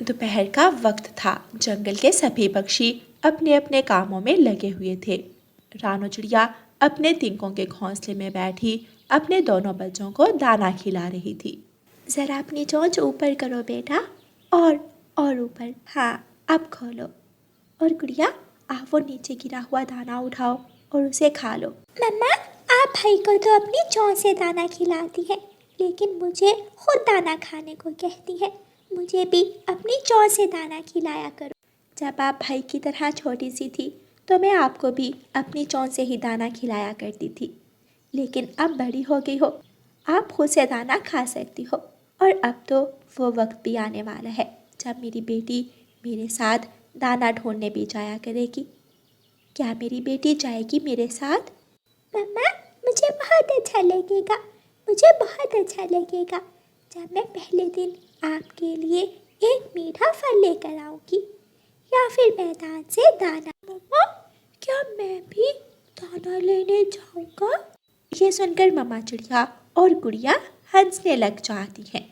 दोपहर का वक्त था। जंगल के सभी पक्षी अपने अपने कामों में लगे हुए थे। रानो चिड़िया अपने तिनकों के घोंसले में बैठी अपने दोनों बच्चों को दाना खिला रही थी। जरा अपनी चोंच ऊपर करो बेटा, और ऊपर, हाँ अब खोलो। और गुड़िया, आप वो नीचे गिरा हुआ दाना उठाओ और उसे खा लो। मम्मा, आप भाई को तो अपनी चोंच से दाना खिलाती है, लेकिन मुझे खुद दाना खाने को कहती है। मुझे भी अपनी चोंच से दाना खिलाया करो। जब आप भाई की तरह छोटी सी थी तो मैं आपको भी अपनी चोंच से ही दाना खिलाया करती थी, लेकिन अब बड़ी हो गई हो, आप खुद से दाना खा सकती हो। और अब तो वो वक्त भी आने वाला है जब मेरी बेटी मेरे साथ दाना ढूंढने भी जाया करेगी। क्या मेरी बेटी जाएगी मेरे साथ? मम्मा, मुझे बहुत अच्छा लगेगा। मुझे बहुत अच्छा लगेगा जब मैं पहले दिन आपके लिए एक मीठा फल लेकर आऊँगी, या फिर मैदान से दाना। मम्मा, क्या मैं भी दाना लेने जाऊँगा? ये सुनकर मम्मा चिड़िया और गुड़िया हंसने लग जाती हैं।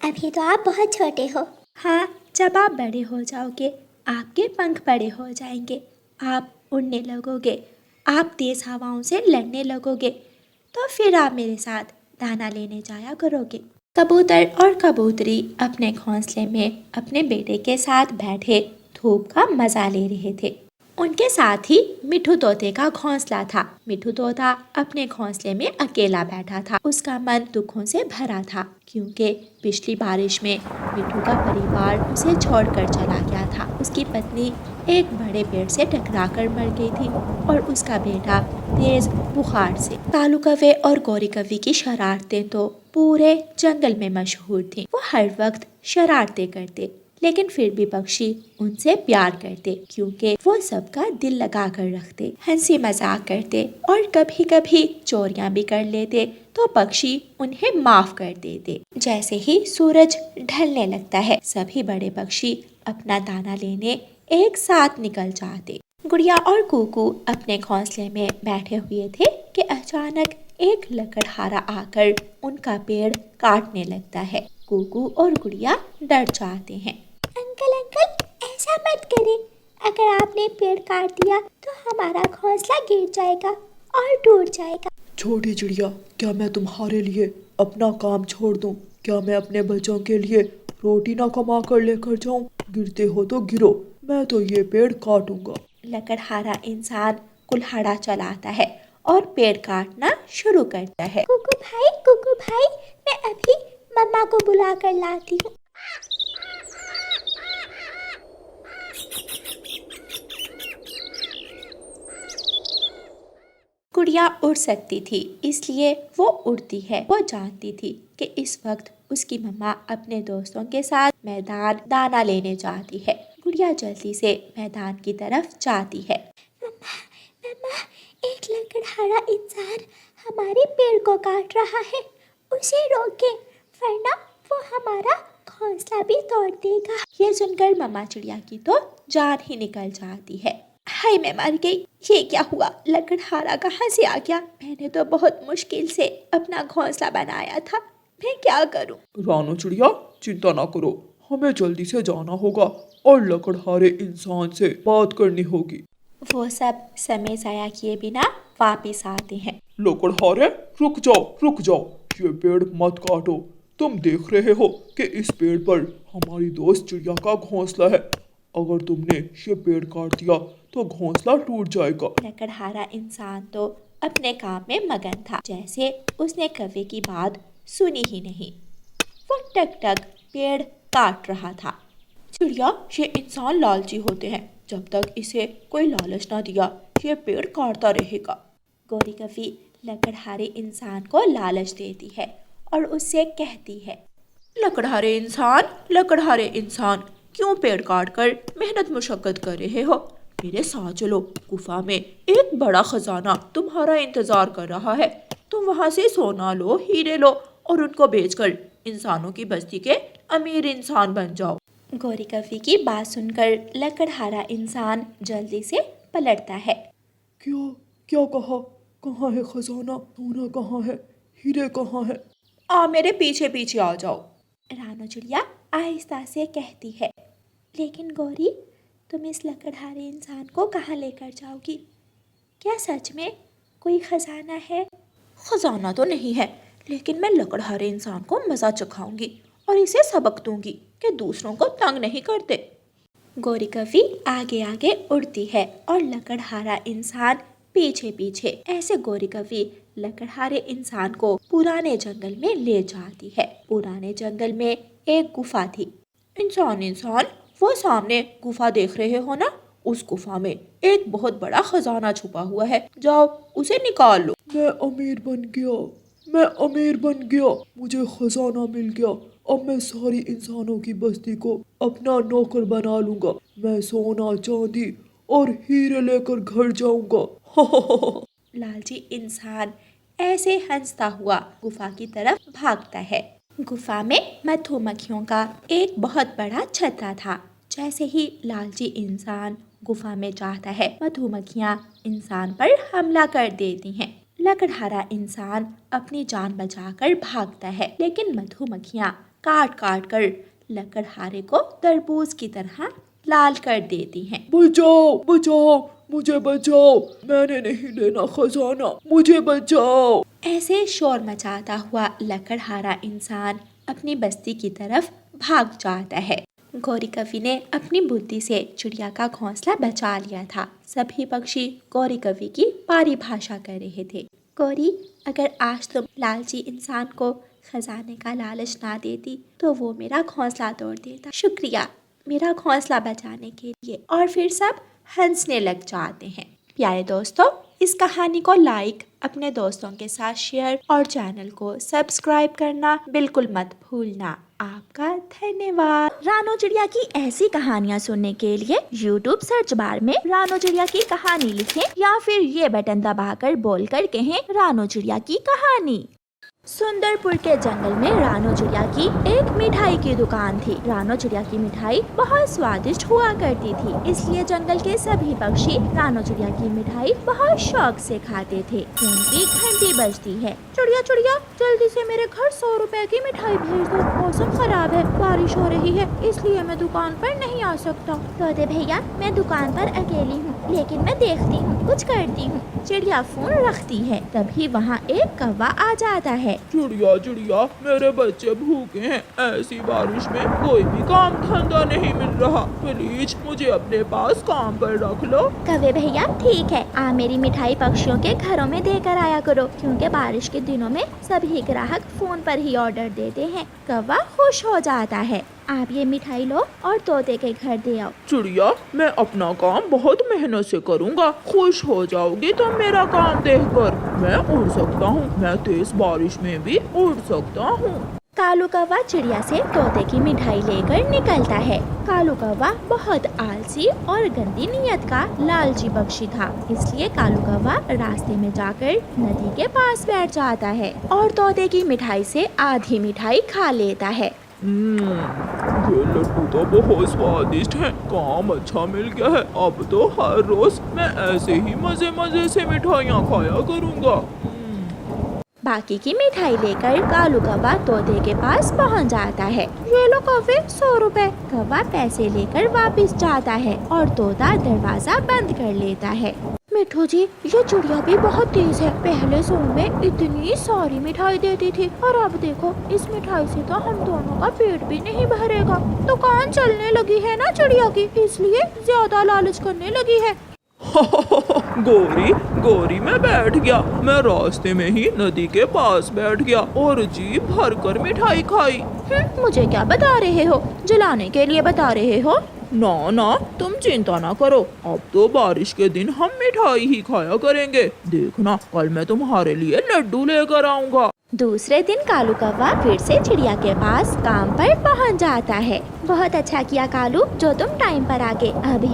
अभी तो आप बहुत छोटे हो। हाँ, जब आप बड़े हो जाओगे, आपके पंख बड़े हो जाएंगे, आप उड़ने लगोगे, आप तेज हवाओं से लड़ने लगोगे, तो फिर आप मेरे साथ दाना लेने जाया करोगे। कबूतर और कबूतरी अपने घोंसले में अपने बेटे के साथ बैठे धूप का मजा ले रहे थे। उनके साथ ही मिठू तोते का घोंसला था। मिठू तोता अपने घोंसले में अकेला बैठा था। उसका मन दुखों से भरा था, क्योंकि पिछली बारिश में मिठू का परिवार उसे छोड़कर चला गया था। उसकी पत्नी एक बड़े पेड़ से टकराकर मर गई थी और उसका बेटा तेज बुखार से। कालू कौवे और गौरी कौवी की शरारतें तो पूरे जंगल में मशहूर थी। वो हर वक्त शरारतें करते, लेकिन फिर भी पक्षी उनसे प्यार करते, क्योंकि वो सबका दिल लगा कर रखते, हंसी मजाक करते और कभी कभी चोरियां भी कर लेते तो पक्षी उन्हें माफ कर देते। जैसे ही सूरज ढलने लगता है, सभी बड़े पक्षी अपना दाना लेने एक साथ निकल जाते। गुड़िया और कुकू अपने घोंसले में बैठे हुए थे कि अचानक एक लकड़हारा आकर उनका पेड़ काटने लगता है। कुकू और गुड़िया डर जाते हैं। अंकल अंकल, ऐसा मत करें। अगर आपने पेड़ काट दिया तो हमारा घोंसला गिर जाएगा और टूट जाएगा। छोटी चिड़िया, क्या मैं तुम्हारे लिए अपना काम छोड़ दूं? क्या मैं अपने बच्चों के लिए रोटी ना कमा कर लेकर जाऊं? गिरते हो तो गिरो, मैं तो ये पेड़ काटूंगा। लकड़हारा इंसान कुल्हाड़ा चलाता है और पेड़ काटना शुरू करता है। कुकू भाई, मैं अभी मम्मा को बुला कर लाती हूँ। गुड़िया उड़ सकती थी, इसलिए वो उड़ती है। वो जानती थी कि इस वक्त उसकी मम्मा अपने दोस्तों के साथ मैदान दाना लेने जाती है। गुड़िया जल्दी से मैदान की तरफ जाती है। मम्मा, एक लकड़हारा इंसान हमारे पेड़ को काट रहा है। उसे रोकें, वरना वो हमारा घोंसला भी तोड़ देगा। ये सुनकर मम्मा चिड़िया की तो जान ही निकल जाती है। हाय, मैं मर गई। ये क्या हुआ? लकड़हारा कहाँ से आ गया? मैंने तो बहुत मुश्किल से अपना घोंसला बनाया था। मैं क्या करूं? रानो चिड़िया, चिंता ना करो, हमें जल्दी से जाना होगा और लकड़हारे इंसान से बात करनी होगी। वो सब समय जाया किए बिना वापिस आते हैं। लकड़हारे, रुक जाओ रुक जाओ, ये पेड़ मत काटो। तुम देख रहे हो कि इस पेड़ पर हमारी दोस्त चिड़िया का घोंसला है। अगर तुमने ये पेड़ काट दिया तो घोंसला टूट जाएगा। लकड़हारा इंसान तो अपने काम में मगन था, जैसे उसने कौवे की बात सुनी ही नहीं। वो टक टक पेड़ काट रहा था। चिड़िया, ये इंसान लालची होते हैं। जब तक इसे कोई लालच ना दिया, ये पेड़ काटता रहेगा। गौरी कौवी लकड़हारे इंसान को लालच देती है और उससे कहती है, लकड़हारे इंसान, क्यों पेड़ काट कर मेहनत मुशक्कत कर रहे हो? मेरे साथ चलो, गुफा में एक बड़ा खजाना तुम्हारा इंतजार कर रहा है। तुम वहां से सोना लो, हीरे लो और उनको बेचकर इंसानों की बस्ती के अमीर इंसान बन जाओ। गौरी कौवी की बात सुनकर लकड़हारा इंसान जल्दी से पलटता है। क्या क्या कहा? कहाँ है खजाना? सोना कहाँ है? हीरे कहाँ है? मेरे पीछे पीछे आ जाओ। रानो चिड़िया आहिस्ता से कहती है। लेकिन गौरी, तुम इस लकड़हारे इंसान को कहाँ लेकर जाओगी? क्या सच में कोई खजाना है? खजाना तो नहीं है, लेकिन मैं लकड़हारे इंसान को मज़ा चखाऊंगी और इसे सबक दूंगी कि दूसरों को तंग नहीं करते। गौरी कवि आगे आगे उड़ती है और लकड़हारा इंसान पीछे पीछे। ऐसे गौरी कवि लकड़हारे इंसान को पुराने जंगल में ले जाती है। पुराने जंगल में एक गुफा थी। इंसान, वो सामने गुफा देख रहे हो ना? उस गुफा में एक बहुत बड़ा खजाना छुपा हुआ है, जाओ उसे निकाल लो। मैं अमीर बन गया, मुझे खजाना मिल गया। अब मैं सारी इंसानों की बस्ती को अपना नौकर बना लूंगा। मैं सोना चांदी और हीरे लेकर घर जाऊंगा। लालची इंसान ऐसे हंसता हुआ गुफा की तरफ भागता है। गुफा में मधुमक्खियों का एक बहुत बड़ा छत्ता था। जैसे ही लालची इंसान गुफा में जाता है, मधुमक्खियाँ इंसान पर हमला कर देती हैं। लकड़हारा इंसान अपनी जान बचाकर भागता है, लेकिन मधुमक्खियाँ काट काट कर लकड़हारे को तरबूज की तरह लाल कर देती हैं। बचाओ, मुझे बचाओ, मैंने नहीं लेना खजाना, मुझे बचाओ। ऐसे शोर मचाता हुआ लकड़हारा इंसान अपनी बस्ती की तरफ भाग जाता है। गौरी कवि ने अपनी बुद्धि से चिड़िया का घोंसला बचा लिया था। सभी पक्षी गौरी कवि की परिभाषा कर रहे थे। गौरी, अगर आज तुम लालची इंसान को खजाने का लालच ना देती तो वो मेरा घोंसला तोड़ देता। शुक्रिया मेरा घोंसला बचाने के लिए। और फिर सब हंसने लग जाते हैं। प्यारे दोस्तों, इस कहानी को लाइक, अपने दोस्तों के साथ शेयर और चैनल को सब्सक्राइब करना बिल्कुल मत भूलना। आपका धन्यवाद। रानो चिड़िया की ऐसी कहानियाँ सुनने के लिए YouTube सर्च बार में रानो चिड़िया की कहानी लिखें या फिर ये बटन दबाकर बोलकर कहें रानो चिड़िया की कहानी। सुंदरपुर के जंगल में रानो चिड़िया की एक मिठाई की दुकान थी। रानो चिड़िया की मिठाई बहुत स्वादिष्ट हुआ करती थी, इसलिए जंगल के सभी पक्षी रानो चिड़िया की मिठाई बहुत शौक से खाते थे। फोन की घंटी बजती है। चिड़िया जल्दी से मेरे घर 100 रुपए की मिठाई भेज दो। मौसम खराब है, बारिश हो रही है, इसलिए मैं दुकान पर नहीं आ सकता। तोते भैया, मैं दुकान पर अकेली हूँ, लेकिन मैं देखती हूँ, कुछ करती हूँ। चिड़िया फोन रखती है। तभी वहाँ एक कौवा आ जाता है। चिड़िया, मेरे बच्चे भूखे हैं। ऐसी बारिश में कोई भी काम धंधा नहीं मिल रहा। प्लीज मुझे अपने पास काम पर रख लो। कौवे भैया, ठीक है, आप मेरी मिठाई पक्षियों के घरों में देकर आया करो, क्योंकि बारिश के दिनों में सभी ग्राहक फोन पर ही ऑर्डर देते हैं। कौवा खुश हो जाता है। आप ये मिठाई लो और तोते के घर दे आओ। चिड़िया, मैं अपना काम बहुत मेहनत से करूँगा। खुश हो जाओगी तुम मेरा काम देखकर। मैं उड़ सकता हूँ, मैं तेज बारिश में भी उड़ सकता हूँ। कालू कौवा चिड़िया से तोते की मिठाई लेकर निकलता है। कालू कौवा बहुत आलसी और गंदी नीयत का लालची पक्षी था, इसलिए कालू कौवा रास्ते में जाकर नदी के पास बैठ जाता है और तोते की मिठाई से आधी मिठाई खा लेता है। ये लड्डू तो बहुत स्वादिष्ट है। काम अच्छा मिल गया है। अब तो हर रोज मैं ऐसे ही मजे से मिठाइयाँ खाया करूँगा। बाकी की मिठाई लेकर कालू कौवा तोते के पास पहुंच जाता है। ये लो कौवे, 100 रुपए। कौवा पैसे लेकर वापस जाता है और तोता दरवाजा बंद कर लेता है। मिठू जी, ये चिड़िया भी बहुत तेज है। पहले सो में इतनी सारी मिठाई देती थी और अब देखो, इस मिठाई से तो हम दोनों का पेट भी नहीं भरेगा। दुकान चलने लगी है ना चिड़िया की, इसलिए ज्यादा लालच करने लगी है। गोरी मैं बैठ गया। मैं रास्ते में ही नदी के पास बैठ गया और जी भर कर मिठाई खाई। मुझे क्या बता रहे हो? जलाने के लिए बता रहे हो? ना, तुम चिंता ना करो। अब तो बारिश के दिन हम मिठाई ही खाया करेंगे। देखना, कल मैं तुम्हारे लिए लड्डू लेकर आऊँगा। दूसरे दिन कालू कौवा फिर से चिड़िया के पास काम पर पहुंच जाता है। बहुत अच्छा किया कालू, जो तुम टाइम पर आ गए।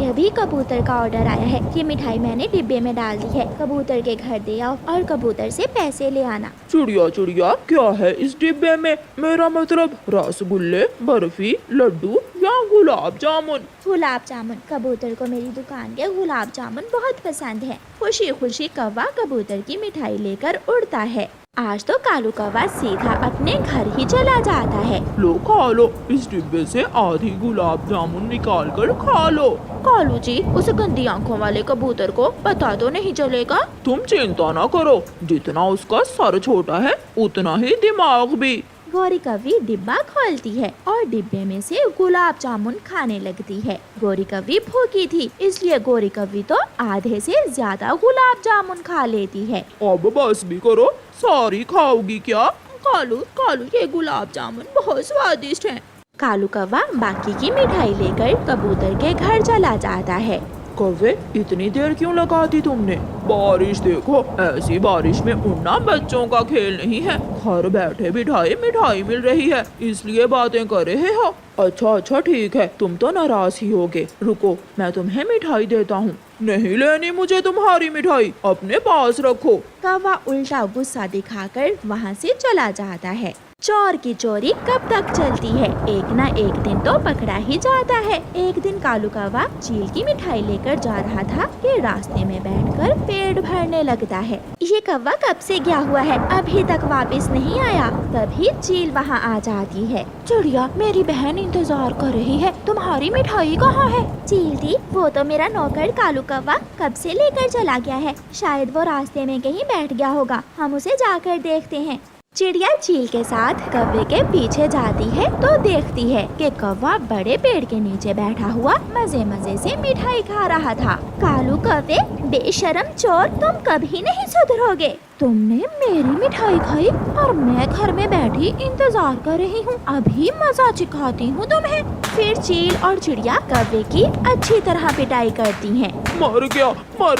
अभी कबूतर का ऑर्डर आया है। ये मिठाई मैंने डिब्बे में डाल दी है। कबूतर के घर दे आओ और कबूतर से पैसे ले आना। चिड़िया, क्या है इस डिब्बे में? मेरा मतलब रसगुल्ले, बर्फी, लड्डू या गुलाब जामुन? गुलाब जामुन। कबूतर को मेरी दुकान के गुलाब जामुन बहुत पसंद है। खुशी खुशी कौवा कबूतर की मिठाई लेकर उड़ता है। आज तो कालू कौवा सीधा अपने घर ही चला जाता है। लो खा लो, इस डिब्बे से आधी गुलाब जामुन निकाल कर खा लो। कालू जी, उस गंदी आंखों वाले कबूतर को पता तो नहीं चलेगा? तुम चिंता ना करो, जितना उसका सर छोटा है उतना ही दिमाग भी। गौरी कौवी डिब्बा खोलती है और डिब्बे में से गुलाब जामुन खाने लगती है। गौरी कौवी भूखी थी, इसलिए गौरी कौवी तो आधे से ज्यादा गुलाब जामुन खा लेती है। अब बस भी करो, सारी खाओगी क्या? कालू कालू, ये गुलाब जामुन बहुत स्वादिष्ट हैं। कालू कौवा बाकी की मिठाई लेकर कबूतर के घर चला जाता है। कौवे, इतनी देर क्यों लगाती तुमने? बारिश देखो, ऐसी बारिश में उड़ना बच्चों का खेल नहीं है। घर बैठे बिठाए मिठाई मिल रही है, इसलिए बातें कर रहे हो। अच्छा ठीक है, तुम तो नाराज ही होगे। रुको, मैं तुम्हें मिठाई देता हूँ। नहीं लेनी मुझे तुम्हारी मिठाई, अपने पास रखो। कौवा उल्टा गुस्सा दिखाकर वहाँ से चला जाता है। चोर की चोरी कब तक चलती है, एक ना एक दिन तो पकड़ा ही जाता है। एक दिन कालू कौवा चील की मिठाई लेकर जा रहा था कि रास्ते में बैठकर पेट भरने लगता है। ये कौवा कब से गया हुआ है, अभी तक वापस नहीं आया। तभी चील वहाँ आ जाती है। चिड़िया, मेरी बहन इंतजार कर रही है, तुम्हारी मिठाई कहाँ है? चील दी, वो तो मेरा नौकर कालू कौवा कब से लेकर चला गया है, शायद वो रास्ते में कहीं बैठ गया होगा, हम उसे जाकर देखते हैं। चिड़िया चील के साथ कौवे के पीछे जाती है तो देखती है कि कौवा बड़े पेड़ के नीचे बैठा हुआ मजे मजे से मिठाई खा रहा था। कालू कौवे, बेशरम चोर, तुम कभी नहीं सुधरोगे। तुमने मेरी मिठाई खाई और मैं घर में बैठी इंतजार कर रही हूँ, अभी मजा चिखाती हूँ तुम्हें। फिर चील और चिड़िया कौवे की अच्छी तरह पिटाई करती हैं। मर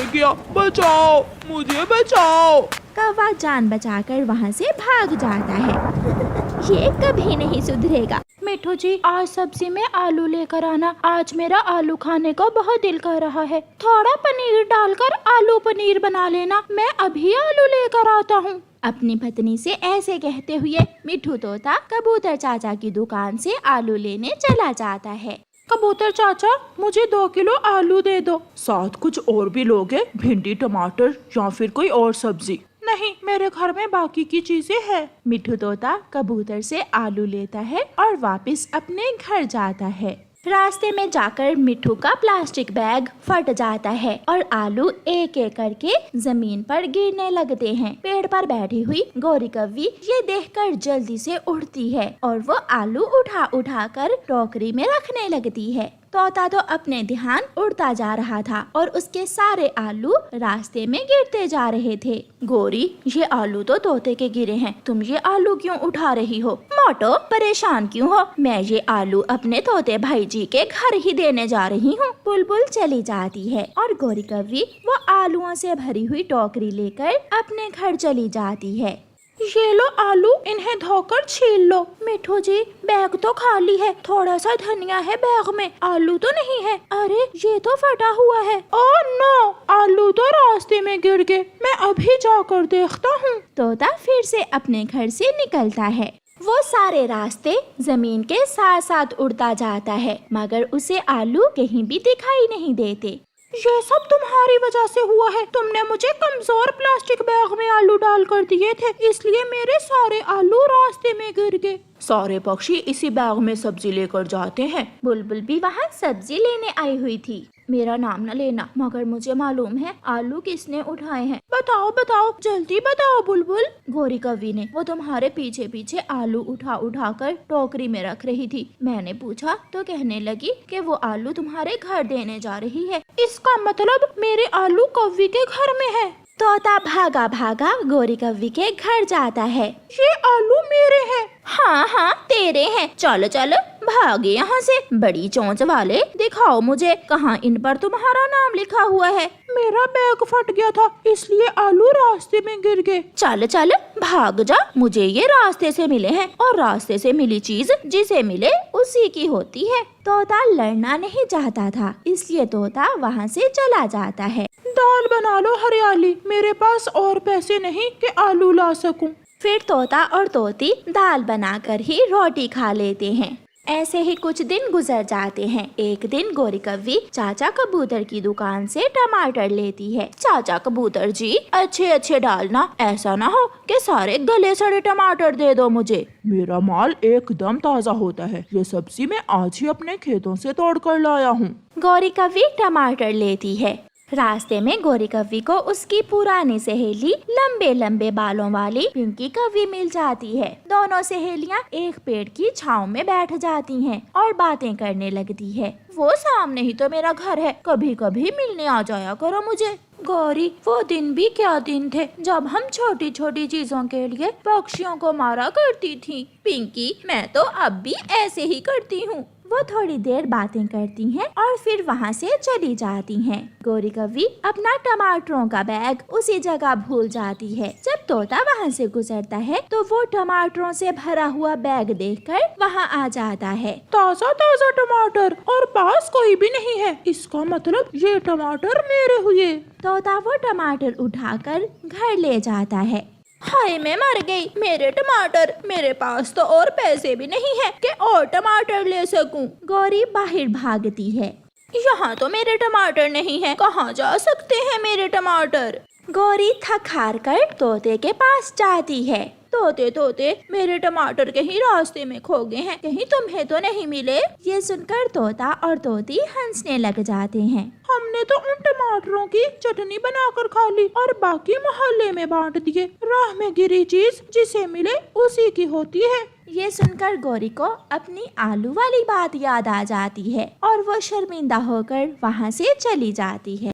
गया, बचाओ, मुझे बचाओ। कौवा जान बचाकर वहाँ से भाग जाता है। ये कभी नहीं सुधरेगा। मिठू जी, आज सब्जी में आलू लेकर आना, आज मेरा आलू खाने का बहुत दिल कर रहा है। थोड़ा पनीर डालकर आलू पनीर बना लेना, मैं अभी आलू लेकर आता हूँ। अपनी पत्नी से ऐसे कहते हुए मिठू तोता कबूतर चाचा की दुकान से आलू लेने चला जाता है। कबूतर चाचा, मुझे 2 किलो आलू दे दो। साथ कुछ और भी लोगे? भिंडी, टमाटर या फिर कोई और सब्जी? नहीं, मेरे घर में बाकी की चीजें हैं। मिठू तोता कबूतर से आलू लेता है और वापस अपने घर जाता है। रास्ते में जाकर मिठू का प्लास्टिक बैग फट जाता है और आलू एक एक करके जमीन पर गिरने लगते हैं। पेड़ पर बैठी हुई गौरी कौवी ये देखकर जल्दी से उठती है और वो आलू उठा उठा कर टोकरी में रखने लगती है। तोता तो अपने ध्यान उड़ता जा रहा था और उसके सारे आलू रास्ते में गिरते जा रहे थे। गौरी, ये आलू तो तोते के गिरे हैं, तुम ये आलू क्यों उठा रही हो? मोटो, परेशान क्यों हो? मैं ये आलू अपने तोते भाई जी के घर ही देने जा रही हूँ। बुलबुल चली जाती है और गौरी कौवी वो आलूओं से भरी हुई टोकरी लेकर अपने घर चली जाती है। ये लो आलू, इन्हें धोकर छील लो। मिठू जी, बैग तो खाली है, थोड़ा सा धनिया है बैग में, आलू तो नहीं है। अरे, ये तो फटा हुआ है। ओह नो, आलू तो रास्ते में गिर गए, मैं अभी जाकर देखता हूँ। तोता फिर से अपने घर से निकलता है। वो सारे रास्ते जमीन के साथ साथ उड़ता जाता है, मगर उसे आलू कहीं भी दिखाई नहीं देते। ये सब तुम्हारी वजह से हुआ है, तुमने मुझे कमजोर प्लास्टिक बैग में आलू डाल कर दिए थे, इसलिए मेरे सारे आलू रास्ते में गिर गए। सारे पक्षी इसी बैग में सब्जी लेकर जाते हैं। बुलबुल भी वहाँ सब्जी लेने आई हुई थी। मेरा नाम न लेना, मगर मुझे मालूम है आलू किसने उठाए हैं। बताओ बताओ, जल्दी बताओ बुलबुल। गौरी कौवी ने, वो तुम्हारे पीछे पीछे आलू उठा उठा कर टोकरी में रख रही थी। मैंने पूछा तो कहने लगी कि वो आलू तुम्हारे घर देने जा रही है। इसका मतलब मेरे आलू कौवी के घर में है। तोता भागा भागा गौरी कौवी के घर जाता है। ये आलू मेरे हैं। हाँ हाँ, तेरे हैं। चलो चलो, भागे यहाँ से, बड़ी चोंच वाले। दिखाओ मुझे कहाँ इन पर तुम्हारा नाम लिखा हुआ है। मेरा बैग फट गया था, इसलिए आलू रास्ते में गिर गए। चल चल, भाग जा, मुझे ये रास्ते से मिले हैं और रास्ते से मिली चीज जिसे मिले उसी की होती है। तोता लड़ना नहीं चाहता था, इसलिए तोता वहाँ से चला जाता है। दाल बना लो हरियाली, मेरे पास और पैसे नहीं कि आलू ला सकूं। फिर तोता और तोती दाल बनाकर ही रोटी खा लेते हैं। ऐसे ही कुछ दिन गुजर जाते हैं। एक दिन गोरी कव्वी चाचा कबूतर की दुकान से टमाटर लेती है। चाचा कबूतर जी, अच्छे अच्छे डालना, ऐसा ना हो कि सारे गले सड़े टमाटर दे दो मुझे। मेरा माल एकदम ताज़ा होता है, ये सब्जी मैं आज ही अपने खेतों से तोड़ कर लाया हूँ। गोरी कव्वी टमाटर लेती है। रास्ते में गोरी कव्वी को उसकी पुरानी सहेली लंबे लंबे बालों वाली पिंकी कव्वी मिल जाती है। दोनों सहेलियां एक पेड़ की छांव में बैठ जाती हैं और बातें करने लगती है। वो सामने ही तो मेरा घर है, कभी कभी मिलने आ जाया करो मुझे। गौरी, वो दिन भी क्या दिन थे जब हम छोटी छोटी चीजों के लिए पक्षियों को मारा करती थी। पिंकी, मैं तो अब भी ऐसे ही करती हूँ। वो थोड़ी देर बातें करती हैं और फिर वहाँ से चली जाती हैं। गोरी कव्वी अपना टमाटरों का बैग उसी जगह भूल जाती है। जब तोता वहाँ से गुजरता है तो वो टमाटरों से भरा हुआ बैग देखकर वहाँ आ जाता है। ताज़ा ताज़ा टमाटर और पास कोई भी नहीं है, इसका मतलब ये टमाटर मेरे हुए। तोता वो टमाटर उठाकर घर ले जाता है। हाय, मैं मर गई, मेरे टमाटर, मेरे पास तो और पैसे भी नहीं है कि और टमाटर ले सकूं। गौरी बाहर भागती है। यहाँ तो मेरे टमाटर नहीं है, कहाँ जा सकते हैं मेरे टमाटर। गौरी थक हार कर तोते के पास जाती है। तोते तोते, मेरे टमाटर कहीं रास्ते में खो गए हैं, कहीं तुम्हें तो नहीं मिले। ये सुनकर तोता और तोती हंसने लग जाते हैं। हमने तो उन टमाटरों की चटनी बनाकर खा ली और बाकी मोहल्ले में बांट दिए। राह में गिरी चीज जिसे मिले उसी की होती है। ये सुनकर गौरी को अपनी आलू वाली बात याद आ जाती है और वो शर्मिंदा होकर वहाँ से चली जाती है।